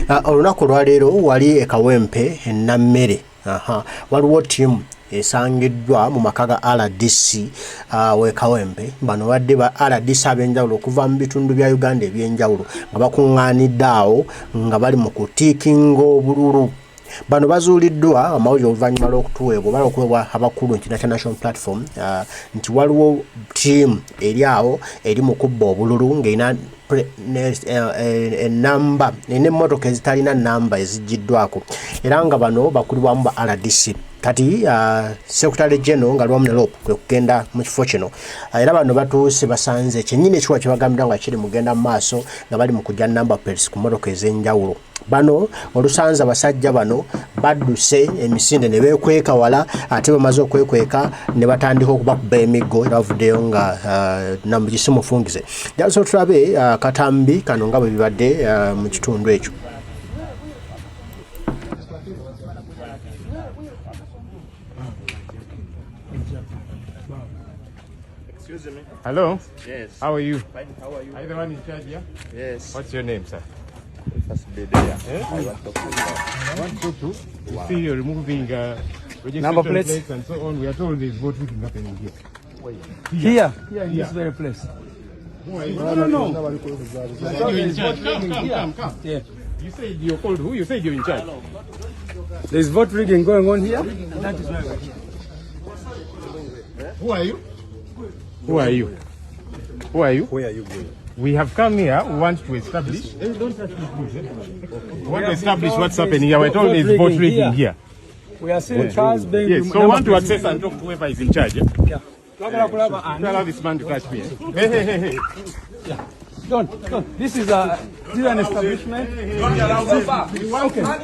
Olunaku lwaleero wali Kawempe Nammere. Waliwo tiimu esangiddwa mu maka ga RDC we Kawempe. Bano badde ba RDC ab'enjawulo okuva mu bitundu bya Uganda eby'enjawulo nga bakuŋŋaanidde awo nga bali mu kutiikinga obululu. Bano bazuuliddwa amawulire oluvannyuma lw'okuweebwa abakulu international platform nti waliwo tiimu eri awo eri mu kubba obululu ng'erina enamba n'emmotoka ezitalina namba eziggiddwako era nga bano bakulibwamu ba RDC. Kati Secretary General nga Kafulumye Lop kwe kugenda mu kifo kino era bano batuuse basanze kyennyini ekiwa kye bagambira nga kiri mugenda mu maaso nga bali mu kujja namba plates ku mmotoka ez'enjawulo. Bano olusanza basajja bano badduse emisinde ne beekweka wala ate bamaze okwekweka ne batandika okubakuba emiggo era bavuddeyo nga namugisi mufungize. Jaso tulabe katambi kano nga bwe bibadde mu kitundu ekyo. Excuse me. Hello? Yes. How are you? Fine. How are you? Are you the one in charge here? Yes. What's your name, sir? First day there. Eh? I want to talk to you. One, two, two. You see, you're removing registration Number plates and so on. We are told there's vote meeting happening here. Here, in this very place. Who are you? No. You're in charge. Come. Yeah. You said you're called who? You said you're in charge. There's vote rigging going on here. That is why we're here. Who are you? Who are you? Who are you? Where are you going? We have come here. We want to establish. Don't touch me, please. We want to establish what's happening here. We're told there's vote rigging here. We are seeing cars being Yes, so we want to access and talk to whoever is in charge. Yeah. Don't allow this man to touch me. Hey. Yeah. Don't. This is an establishment. Don't allow this.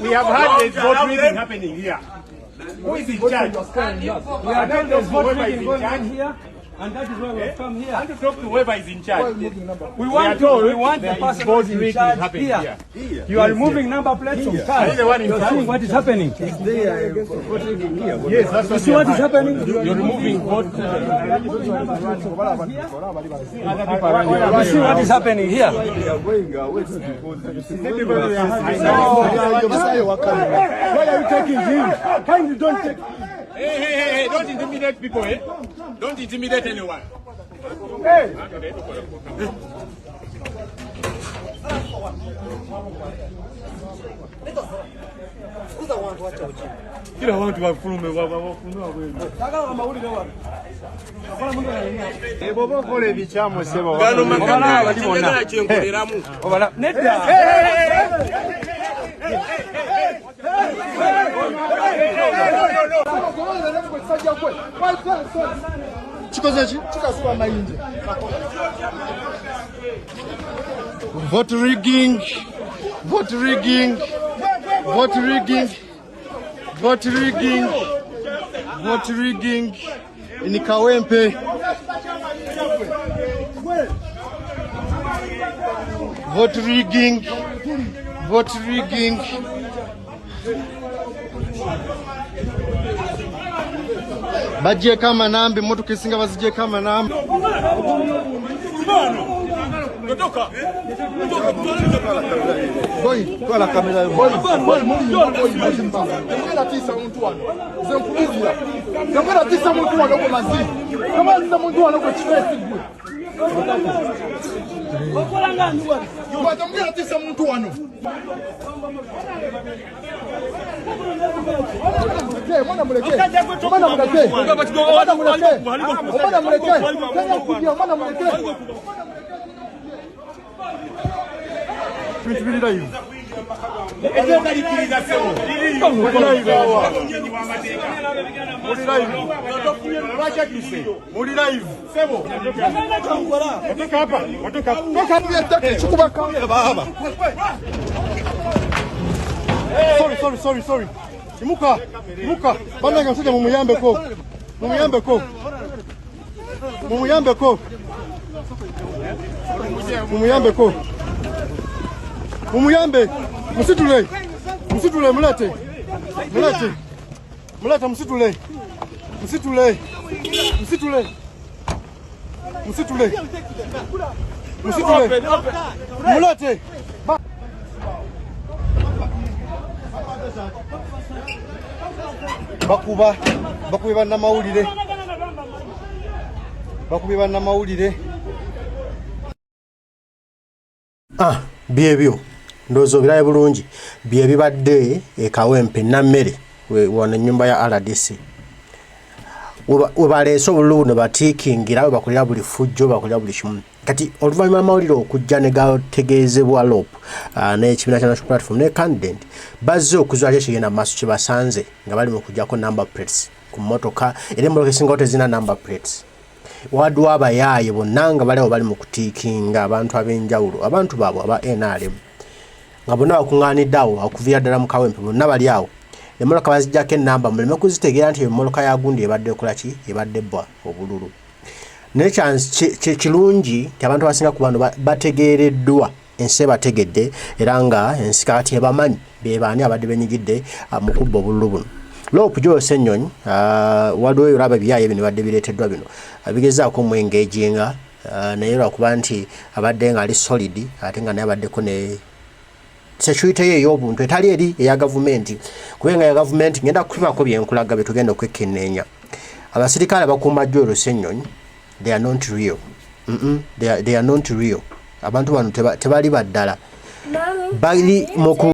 We have had this vote rigging happening here. Who is in charge? We are told there's vote rigging going on here. And that is why we have come here. I want to talk to whoever is in charge. We want the person who is in charge here. You are removing number plates from cars. Are you the one in You're charge? seeing what is happening. Yes, that's You see what is happening? You're removing vote. You see what is happening here? Why are you taking him? Kindly don't take. Hey, don't intimidate people, eh? Don't intimidate anyone. Hey! Kila watu wafulume Bobo kole bichamo sebo. Gano makanga chingana chenkoleramu. Obala. Nedda. Chikozechi chikasuka mayinje. Vote rigging in Kawempe. Vote rigging. Baje kama nambi moto kisinga bazije kama nambi. Boy, kwa la kamera. Boy, Ngala tisa muntu wano. Zemkulizira. Ngala tisa muntu wano ko mazi. Kama tisa muntu wano ko chifesi gwe. Okolanga nduwa. Ngala tisa muntu wano. Mwana muleke. Sorry. Imuka. Bana ngasije mumuyambeko. Mumuyambe. Musitule mulete. Mulete. bakuba na mawulire. Byebyo ndozo biraye bulungi byebibadde Kawempe nammere wano nyumba ya RDC ubaleese obululu ne batiikingira bakolera buli fujjo bakolera buli kimu kati oluvannyuma amawulire okujja ne gategeezebwa Lop n'ekibiina kya National Platform ne candidate bazze okuzwako ekigenda mu maaso kye basanze nga bali mu kujjako number plates ku mmotoka era emmotoka esingawo tezina number plates waddu abayaaye bonna nga baliwo bali mu kutiikinga abantu ab'enjawulo abantu baabwe aba NRM nga bonna bakuŋŋaanidde awo akuviira ddala mu Kawempe bonna bali awo emmotoka baziggyako ennamba muleme kuzitegeera nti emmotoka ya gundi ebadde ekola ki ebadde Babba Obululu naye kirungi nti abantu abasinga ku bantu bategeereddwa ensi ebategedde era nga ensi kati ebamanyi be baani abadde benyigidde mu kubba obululu buno Lop gyose ennyonyi waliwo olaba ebyaye bino badde bireeteddwa bino bigezaako omwengeejinga naye lwakuba nti abadde nga ali solid ate nga naye abaddeko ne security ye ey'obuntu etali eri eya gavumenti kubenga ya gavumenti ngenda kukimako byenkulaga betugenda okwekenneenya abasirikale abakuuma jjo olusennyonyi they are not real they are not real abantu bano tebali baddala bali muku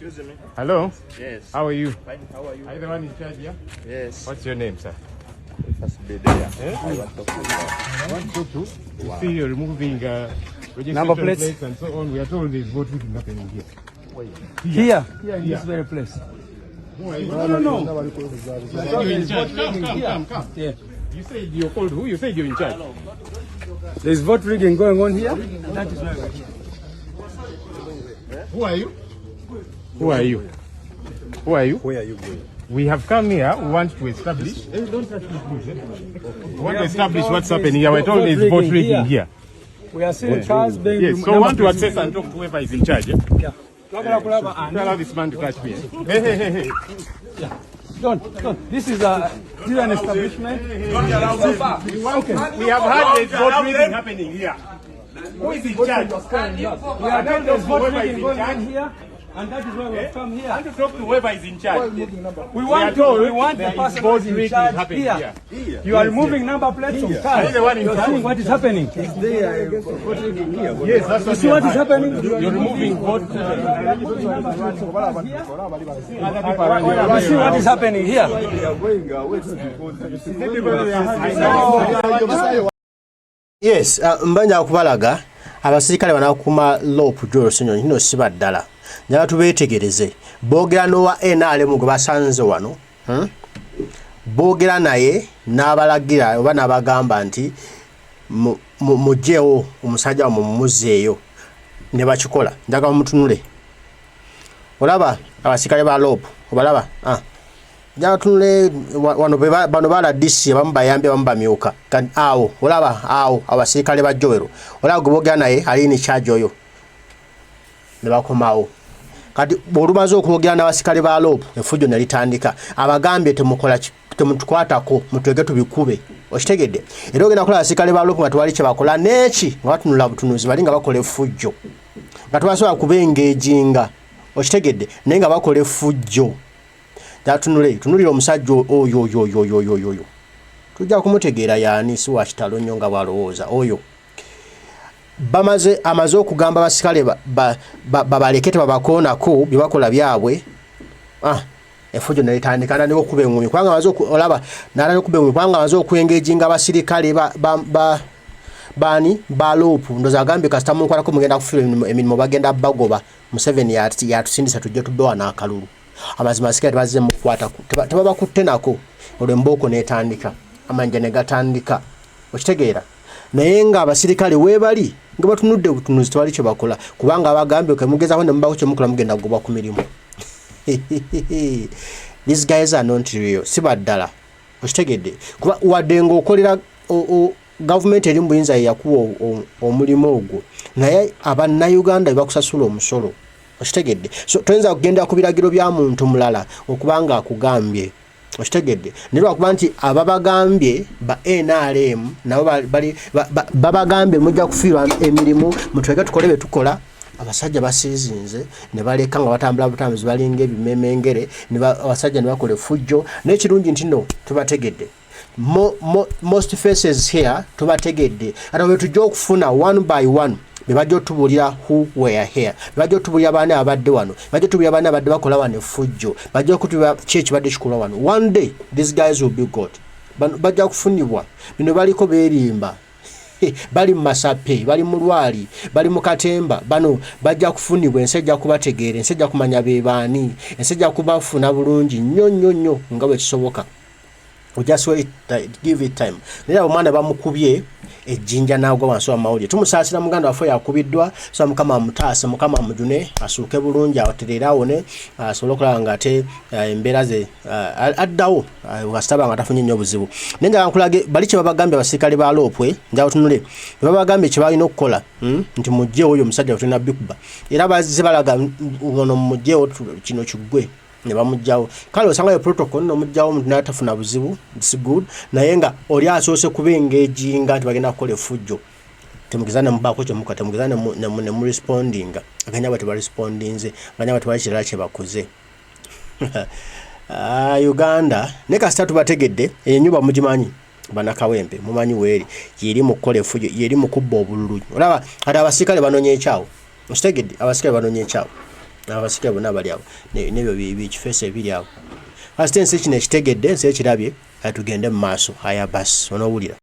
Excuse me. Hello? Yes. How are you? Fine. How are you? Are you the one in charge here? Yes. What's your name, sir? First be there. I want to talk to you. One, two, two. You see you're removing registration Number plates and so on. We are told there's vote meeting happening here. here in this very place. Who are you? No. You're in charge. Come. Yeah. You said you're called who? You said you're in charge. There's vote rigging going on here. And that is why we're here. Who are you? Who are you? Who are you? Where are you going? We have come here. We want to establish. Don't touch me, please. We want to establish what's happening here. We're told there's vote rigging here. We are seeing cars being Yes, so I want to access and talk to whoever is in charge. Yeah. Don't allow this man to touch me. Hey. Don't. This is an establishment. Don't allow this. We have had this vote rigging happening here. Who is in charge? We are told there's vote rigging going on here. And that is why we have come here. I want to talk to whoever is in charge. We want the person who is in charge here. You are removing number plates of cars. You're seeing what is happening. Yes, that's You see what is happening? You're removing vote. You see what is happening here? Yes, mbanja okubalaga abasirikale banakuuma Lop Joro Senyonyi kino siba ddala njala tubeetegereze boogera n'owa NRM gwe basanze wano boogera naye n'abalagira oba n'abagamba nti mugyewo omusajja wamwe mumuzeeyo ne bakikola njagala mutunule olaba abasirikale ba Lop obalaba njagala tunule wano bano bala DC abamu bayambye abamu bamyuka awo olaba awo abasirikale ba Jowero olaba gwe boogera naye ali ni charge oyo ne bakomawo kati bw'olumaze okwogera n'abasirikale ba Lop efujjo ne litandika abagambye temutukwatako mutwege tubikube okitegedde era ogenda kola abasirikale ba Lop nga tewali kye bakola n'eki nga batunula butunuzi bali nga bakola effujjo nga tebasobola kubengeejinga okitegedde naye nga bakola effujjo tunulira omusajja oyo tujja kumutegeera yaani si wa kitalo nnyo nga bw'alowooza oyo amaze okugamba abasikale babaleke tebabakoonako bye bakola byabwe effujjo ne litandika n'aleka okuba engumi kubanga amaze okwengeejinga abasirikale baani ba Lop ndoza agambye kasita munkwatako mugenda kufiira emirimu bagenda bagoba Museveni yatusindisa tujje tuddowa n'akalulu amazima abasikale tebazze mukukwatako tebabakutte nako olwo embooko n'etandika amanja ne gatandika okitegeera naye nga abasirikale weebali nga batunudde butunuzi tewali kye bakola kubanga abagambye kemugezaho ne mubako kye mukola mugenda kugobwa ku mirimu these guys are not real si baddala okitegedde kuba wadde ng'okolera gavumenti eri mu buyinza yeyakuwa omulimu ogwo naye abannayuganda bebakusasula omusolo okitegedde so toyinza kugenda ku biragiro bya muntu mulala okubanga akugambye okitegedde nirwa kuba nti ababagambye ba NRM nabo bali babagambye mujja kufiirwa emirimu mutweke tukole betukola abasajja basizinze ne baleka nga batambula butambuzi balinga ebimemengere abasajja ne bakola effujjo n'ekirungi nti no tubategedde most faces here tubategedde ate bwe tujja okufuna one by one bebajja otubulira who were here bebajja otubulira baana abadde wano bajja otubulira baana abadde bakola wano effujjo bajja okutubulira ki ekibadde kikola wano one day these guys will be God bajja kufunibwa bino baliko beerimba bali mu Masape bali mu Lwali bali mu Katemba bano bajja kufunibwa ensi ejja kubategeera ensi ejja kumanya bebaani ensi ejja kubafuna bulungi nnyo nga bwe kisoboka just wait, give it time nera omwana bamukubye ejjinja naagwa wansi w'amawulire tumusaasira muganda waffe yakubiddwa so mukama amutaasa mukama amujune asuuke bulungi awaterere awone asobole okulaba nga ate embeera ze addawo wasitaba nga tafunye nnyo obuzibu naye njagala nkulage bali kye babagambye abasirikale ba Lopwe njagala tunule babagambye kye balina okukola nti mujjeewo oyo omusajja tulina bikuba era bazze balaga ono mujjeewo kino kiggwe ne bamujjawo kale osangayo protocol n'omujjawo omuntu n'atafuna buzibu it's good naye nga oli asoose kubenga ejinga nti bagenda kukola effujjo temugizane mubaako kyemukola temugizane ne mu respondinga aganya bwe tebarespondinze aganya bwe tebali kirala kye bakoze Uganda ne kasita tubategedde ennyumba mugimanyi bana Kawempe mumanyi weeri yeri mu kukola effujjo yeri mu kubba obululu olaba ate abasirikale banoonya ekyawo okitegedde abasirikale banoonya ekyawo abasirikale bonna bali awo nebyo bikifeesa ebiri awo kasita ensi kino ekitegedde ensi ekirabye tugende mu maaso aya basi onoowulira